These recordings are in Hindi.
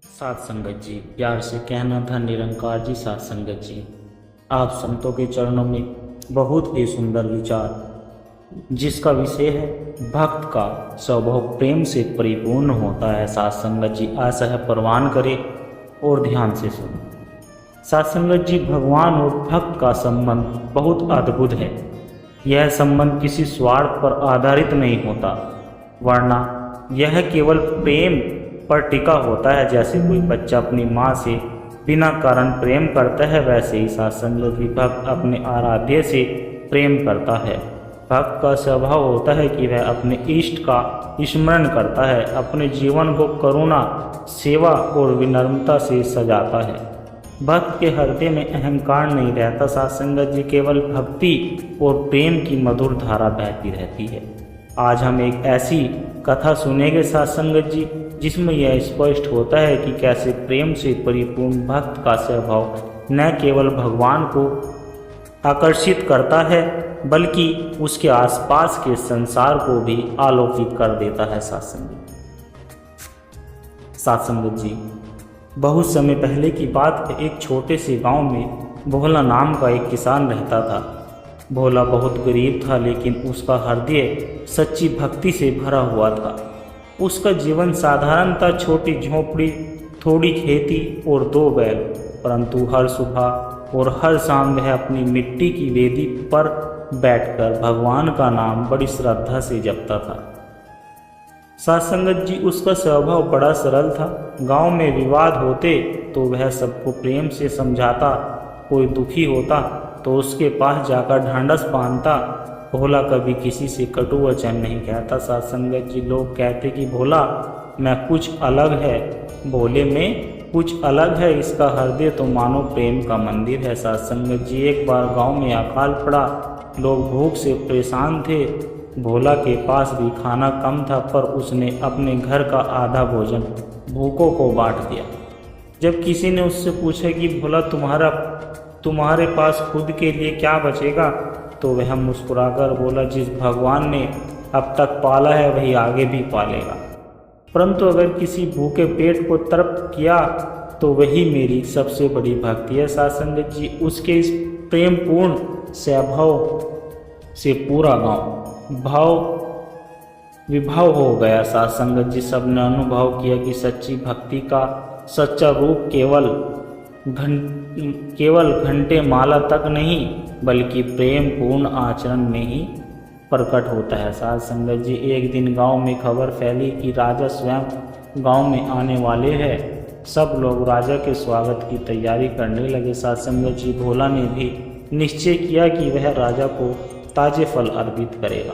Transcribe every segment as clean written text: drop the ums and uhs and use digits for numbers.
साथ संगत जी, प्यार से कहना था निरंकार जी। साथ संगत जी, आप संतों के चरणों में बहुत ही सुंदर विचार जिसका विषय है भक्त का स्वभाव प्रेम से परिपूर्ण होता है। साथ संगत जी, आशा है परवान करें और ध्यान से सुनो। साथ संगत जी, भगवान और भक्त का संबंध बहुत अद्भुत है। यह संबंध किसी स्वार्थ पर आधारित नहीं होता, वरना यह केवल प्रेम पर टिका होता है। जैसे कोई बच्चा अपनी माँ से बिना कारण प्रेम करता है, वैसे ही साथ संगत जी भक्त अपने आराध्य से प्रेम करता है। भक्त का स्वभाव होता है कि वह अपने इष्ट का स्मरण करता है, अपने जीवन को करुणा, सेवा और विनम्रता से सजाता है। भक्त के हृदय में अहंकार नहीं रहता। साथ संगत जी, केवल भक्ति और प्रेम की मधुर धारा बहती रहती है। आज हम एक ऐसी कथा सुनेंगे साथ संगत जी, जिसमें यह स्पष्ट होता है कि कैसे प्रेम से परिपूर्ण भक्त का स्वभाव न केवल भगवान को आकर्षित करता है, बल्कि उसके आसपास के संसार को भी आलोकित कर देता है। साथ संगत जी, बहुत समय पहले की बात है। एक छोटे से गांव में भोला नाम का एक किसान रहता था। भोला बहुत गरीब था, लेकिन उसका हृदय सच्ची भक्ति से भरा हुआ था। उसका जीवन साधारण था, छोटी झोपड़ी, थोड़ी खेती और 2 बैल। परंतु हर सुबह और हर शाम वह अपनी मिट्टी की वेदी पर बैठकर भगवान का नाम बड़ी श्रद्धा से जपता था। साथ संगत जी, उसका स्वभाव बड़ा सरल था। गांव में विवाद होते तो वह सबको प्रेम से समझाता, कोई दुखी होता तो उसके पास जाकर ढांढस बांधता। भोला कभी किसी से कटु वचन नहीं कहता। साथ संगत जी, लोग कहते कि भोला में कुछ अलग है, भोले में कुछ अलग है, इसका हृदय तो मानो प्रेम का मंदिर है। साथ संगत जी, एक बार गांव में अकाल पड़ा, लोग भूख से परेशान थे। भोला के पास भी खाना कम था, पर उसने अपने घर का आधा भोजन भूखों को बांट दिया। जब किसी ने उससे पूछा कि भोला तुम्हारे पास खुद के लिए क्या बचेगा, तो वह मुस्कुराकर बोला, जिस भगवान ने अब तक पाला है वही आगे भी पालेगा। परंतु अगर किसी भूखे पेट को तृप्त किया तो वही मेरी सबसे बड़ी भक्ति है। साथ संगत जी, उसके इस प्रेम पूर्ण स्वभाव से पूरा गांव विभाव हो गया। साथ संगत जी, सबने अनुभव किया कि सच्ची भक्ति का सच्चा रूप केवल घंटे माला तक नहीं, बल्कि प्रेम पूर्ण आचरण में ही प्रकट होता है। साथ संगत जी, एक दिन गांव में खबर फैली कि राजा स्वयं गांव में आने वाले हैं। सब लोग राजा के स्वागत की तैयारी करने लगे। साथ संगत जी, भोला ने भी निश्चय किया कि वह राजा को ताजे फल अर्पित करेगा।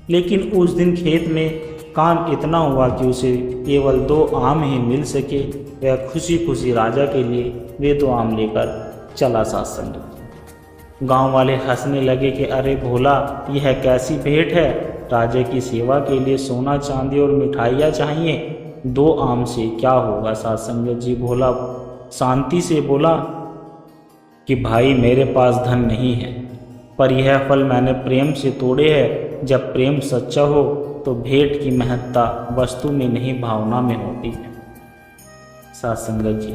लेकिन उस दिन खेत में काम इतना हुआ कि उसे केवल 2 आम ही मिल सके। वह खुशी खुशी राजा के लिए वे 2 आम लेकर चला। साथ संगत, गांव वाले हंसने लगे कि अरे भोला, यह कैसी भेंट है, राजा की सेवा के लिए सोना चांदी और मिठाइयाँ चाहिए, 2 आम से क्या होगा। साथ संगत जी, भोला शांति से बोला कि भाई, मेरे पास धन नहीं है, पर यह फल मैंने प्रेम से तोड़े हैं। जब प्रेम सच्चा हो तो भेंट की महत्ता वस्तु में नहीं, भावना में होती है। साथ संगत जी,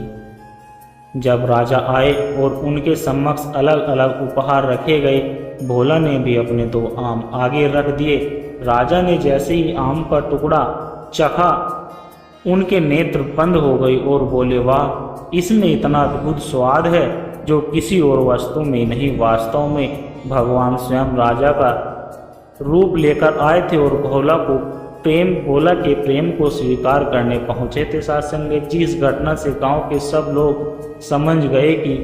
जब राजा आए और उनके समक्ष अलग अलग उपहार रखे गए, भोला ने भी अपने 2 आम आगे रख दिए। राजा ने जैसे ही आम का टुकड़ा चखा, उनके नेत्र बंद हो गए और बोले, वाह, इसमें इतना अद्भुत स्वाद है जो किसी और वस्तु में नहीं। वास्तव में भगवान स्वयं राजा का रूप लेकर आए थे और भोला के प्रेम को स्वीकार करने पहुंचे थे। साथ संगत जी, इस घटना से गांव के सब लोग समझ गए कि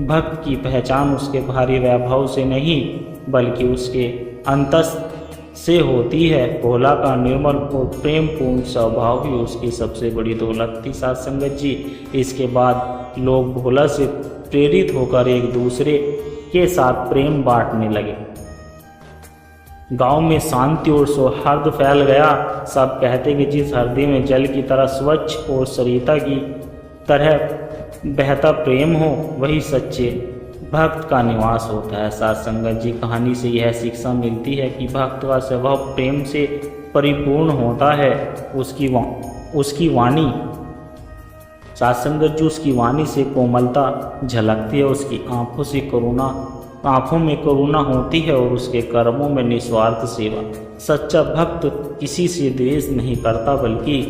भक्त की पहचान उसके भारी वैभव से नहीं, बल्कि उसके अंतस से होती है। भोला का निर्मल और प्रेम पूर्ण स्वभाव ही उसकी सबसे बड़ी दौलत थी। साथ संगत जी, इसके बाद लोग भोला से प्रेरित होकर एक दूसरे के साथ प्रेम बांटने लगे। गांव में शांति और सौहार्द फैल गया। सब कहते कि जिस हृदय में जल की तरह स्वच्छ और सरिता की तरह बहता प्रेम हो, वही सच्चे भक्त का निवास होता है। साथ संगत जी, कहानी से यह शिक्षा मिलती है कि भक्त का स्वभाव प्रेम से परिपूर्ण होता है। उसकी वाणी साथ संगत जी, उसकी वाणी से कोमलता झलकती है, उसकी आंखों में करुणा होती है और उसके कर्मों में निस्वार्थ सेवा। सच्चा भक्त किसी से द्वेष नहीं करता, बल्कि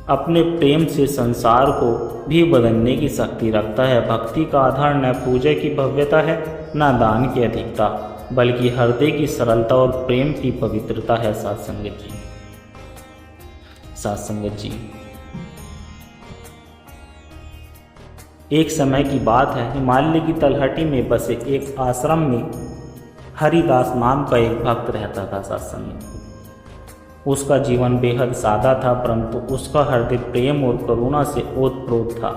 अपने प्रेम से संसार को भी बदलने की शक्ति रखता है। भक्ति का आधार न पूजा की भव्यता है, न दान की अधिकता, बल्कि हृदय की सरलता और प्रेम की पवित्रता है। साथ संगत जी, एक समय की बात है, हिमालय की तलहटी में बसे एक आश्रम में हरिदास नाम का एक भक्त रहता था। सत्संग, उसका जीवन बेहद सादा था, परंतु उसका हृदय प्रेम और करुणा से ओतप्रोत था।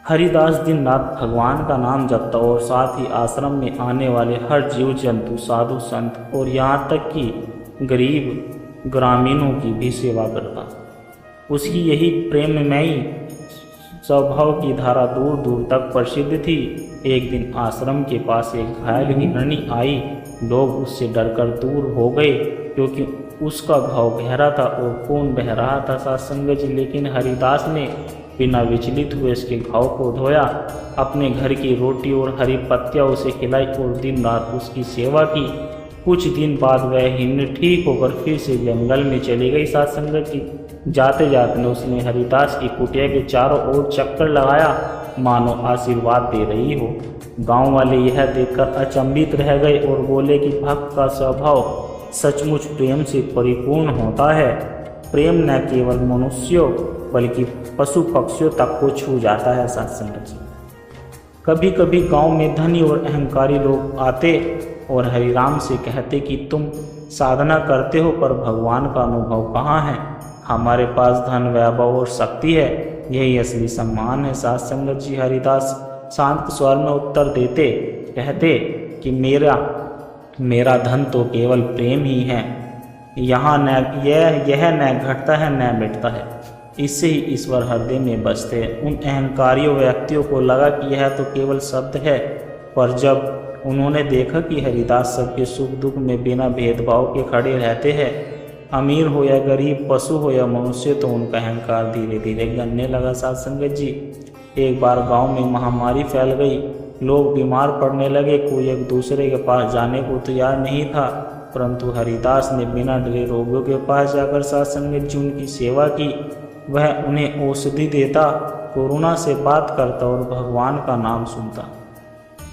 हरिदास दिन रात भगवान का नाम जपता और साथ ही आश्रम में आने वाले हर जीव जंतु, साधु संत और यहाँ तक कि गरीब ग्रामीणों की भी सेवा करता। उसकी यही प्रेममयी स्वभाव की धारा दूर दूर तक प्रसिद्ध थी। एक दिन आश्रम के पास एक घायल हिरणी आई। लोग उससे डरकर दूर हो गए, क्योंकि उसका घाव गहरा था और खून बह रहा था। सत्संग जी, लेकिन हरिदास ने बिना विचलित हुए इसके घाव को धोया, अपने घर की रोटी और हरी पत्तियां उसे खिलाई और दिन रात उसकी सेवा की। कुछ दिन बाद वह हिरणी ठीक होकर फिर से जंगल में चली गई। सत्संग जी, जाते जाते उसने हरिदास की कुटिया के चारों ओर चक्कर लगाया, मानो आशीर्वाद दे रही हो। गांव वाले यह देखकर अचंभित रह गए और बोले कि भक्त का स्वभाव सचमुच प्रेम से परिपूर्ण होता है। प्रेम न केवल मनुष्यों बल्कि पशु पक्षियों तक को छू जाता है। सत्संग, कभी कभी गांव में धनी और अहंकारी लोग आते और हरिराम से कहते कि तुम साधना करते हो, पर भगवान का अनुभव कहाँ है? हमारे पास धन, वैभव और शक्ति है, यही असली सम्मान है। साथ संगत जी, हरिदास शांत स्वर में उत्तर देते, कहते कि मेरा धन तो केवल प्रेम ही है। यहाँ यह न घटता है न मिटता है, इससे ही ईश्वर हृदय में बसते हैं। उन अहंकारियों व्यक्तियों को लगा कि यह तो केवल शब्द है, पर जब उन्होंने देखा कि हरिदास सबके सुख दुख में बिना भेदभाव के खड़े रहते हैं, अमीर हो या गरीब, पशु हो या मनुष्य, तो उनका अहंकार धीरे धीरे गलने लगा। साथ संगत जी, एक बार गांव में महामारी फैल गई, लोग बीमार पड़ने लगे। कोई एक दूसरे के पास जाने को तैयार नहीं था, परंतु हरिदास ने बिना डरे रोगियों के पास जाकर साथ संगत जी उनकी सेवा की। वह उन्हें औषधि देता, करुणा से बात करता और भगवान का नाम सुनता।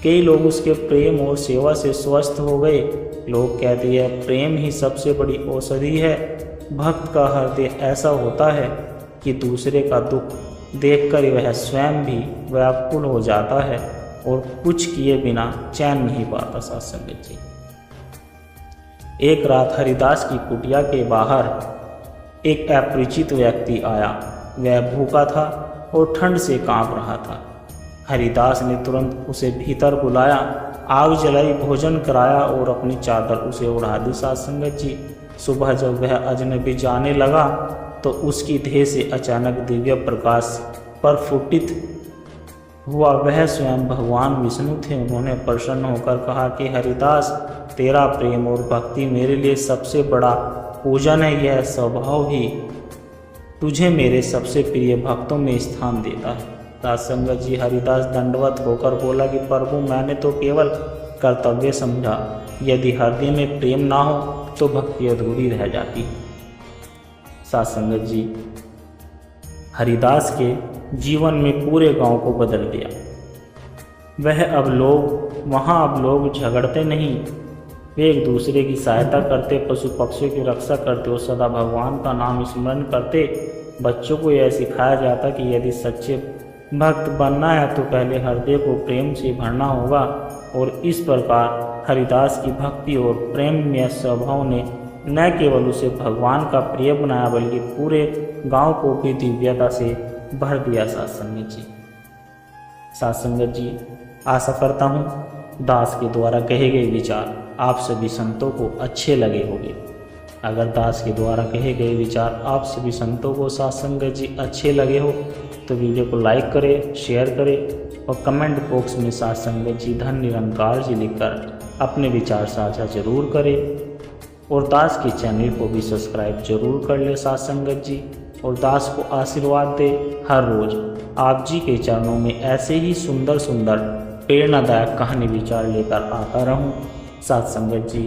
कई लोग उसके प्रेम और सेवा से स्वस्थ हो गए। लोग कहते हैं प्रेम ही सबसे बड़ी औषधि है। भक्त का हृदय ऐसा होता है कि दूसरे का दुख देखकर वह स्वयं भी व्याकुल हो जाता है और कुछ किए बिना चैन नहीं पाता। सत्संग जी, एक रात हरिदास की कुटिया के बाहर एक अपरिचित व्यक्ति आया। वह भूखा था और ठंड से कांप रहा था। हरिदास ने तुरंत उसे भीतर बुलाया, आग जलाई, भोजन कराया और अपनी चादर उसे उड़ा दी। साथ संगत जी, सुबह जब वह अजनबी जाने लगा तो उसकी देह से अचानक दिव्य प्रकाश प्रफुटित हुआ। वह स्वयं भगवान विष्णु थे। उन्होंने प्रसन्न होकर कहा कि हरिदास, तेरा प्रेम और भक्ति मेरे लिए सबसे बड़ा पूजन है। यह स्वभाव ही तुझे मेरे सबसे प्रिय भक्तों में स्थान देता है। संगत जी, हरिदास दंडवत होकर बोला कि प्रभु, मैंने तो केवल कर्तव्य समझा। यदि हृदय में प्रेम ना हो तो भक्ति अधूरी रह जाती। संगत जी, हरिदास के जीवन में पूरे गांव को बदल दिया। अब लोग झगड़ते नहीं, वे एक दूसरे की सहायता करते, पशु पक्षियों की रक्षा करते और सदा भगवान का नाम स्मरण करते। बच्चों को यह सिखाया जाता कि यदि सच्चे भक्त बनना है तो पहले हृदय को प्रेम से भरना होगा। और इस प्रकार हरिदास की भक्ति और प्रेम में स्वभाव ने न केवल उसे भगवान का प्रिय बनाया, बल्कि पूरे गांव को भी दिव्यता से भर दिया। सत्संगत जी, आशा करता हूँ दास के द्वारा कहे गए विचार आप सभी संतों को अच्छे लगे होंगे। अगर दास के द्वारा कहे गए विचार आप सभी संतों को सत्संगत जी अच्छे लगे हो तो वीडियो को लाइक करें, शेयर करें और कमेंट बॉक्स में सत्संगत जी धन निरंकार जी लिखकर अपने विचार साझा जरूर करें। और दास के चैनल को भी सब्सक्राइब जरूर कर ले। सत्संगत जी, और दास को आशीर्वाद दे। हर रोज आप जी के चरणों में ऐसे ही सुंदर सुंदर प्रेरणादायक कहानी विचार लेकर आता रहूं। साथ संगत जी,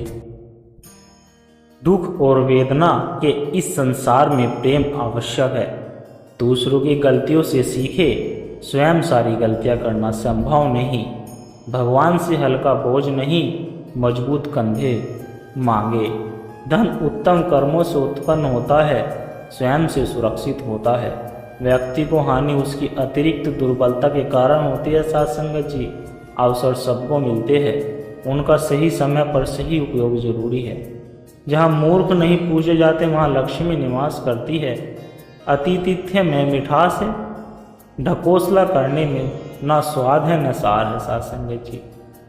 दुख और वेदना के इस संसार में प्रेम आवश्यक है। दूसरों की गलतियों से सीखे, स्वयं सारी गलतियां करना संभव नहीं। भगवान से हल्का बोझ नहीं, मजबूत कंधे मांगे। धन उत्तम कर्मों से उत्पन्न होता है, स्वयं से सुरक्षित होता है। व्यक्ति को हानि उसकी अतिरिक्त दुर्बलता के कारण होती है। साथ संगत जी, अवसर सबको मिलते हैं, उनका सही समय पर सही उपयोग जरूरी है। जहाँ मूर्ख नहीं पूजे जाते वहाँ लक्ष्मी निवास करती है। अतिथित्य में मिठास है, ढकोसला करने में ना स्वाद है न सार है। साथ संगत जी,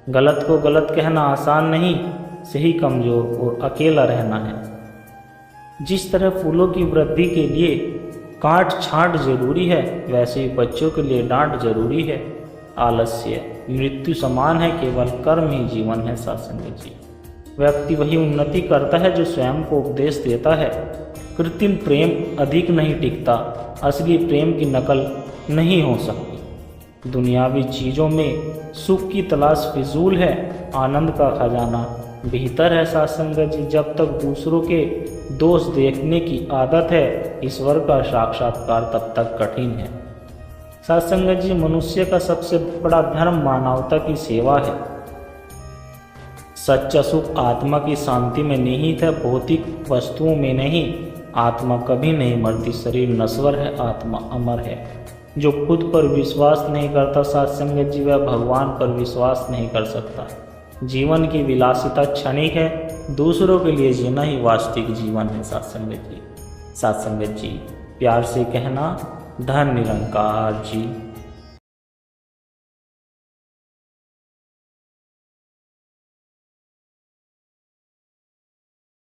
गलत को गलत कहना आसान नहीं, सही कमजोर और अकेला रहना है। जिस तरह फूलों की वृद्धि के लिए काट छांट जरूरी है, वैसे ही बच्चों के लिए डांट जरूरी है। आलस्य मृत्यु समान है, केवल कर्म ही जीवन है। साथ संगत जी, व्यक्ति वही उन्नति करता है जो स्वयं को उपदेश देता है। कृत्रिम प्रेम अधिक नहीं टिकता, असली प्रेम की नकल नहीं हो सकती। दुनियावी चीज़ों में सुख की तलाश फिजूल है, आनंद का खजाना बेहतर है। साथ संगत जी, जब तक दूसरों के दोष देखने की आदत है, ईश्वर का साक्षात्कार तब तक कठिन है। साथ संगत जी, मनुष्य का सबसे बड़ा धर्म मानवता की सेवा है। सच्चा सुख आत्मा की शांति में निहित है, भौतिक वस्तुओं में नहीं। आत्मा कभी नहीं मरती, शरीर नश्वर है, आत्मा अमर है। जो खुद पर विश्वास नहीं करता साथ संगत जी, वह भगवान पर विश्वास नहीं कर सकता। जीवन की विलासिता क्षणिक है, दूसरों के लिए जीना ही वास्तविक जीवन है। साथ संगत जी, प्यार से कहना, धन निरंकार जी।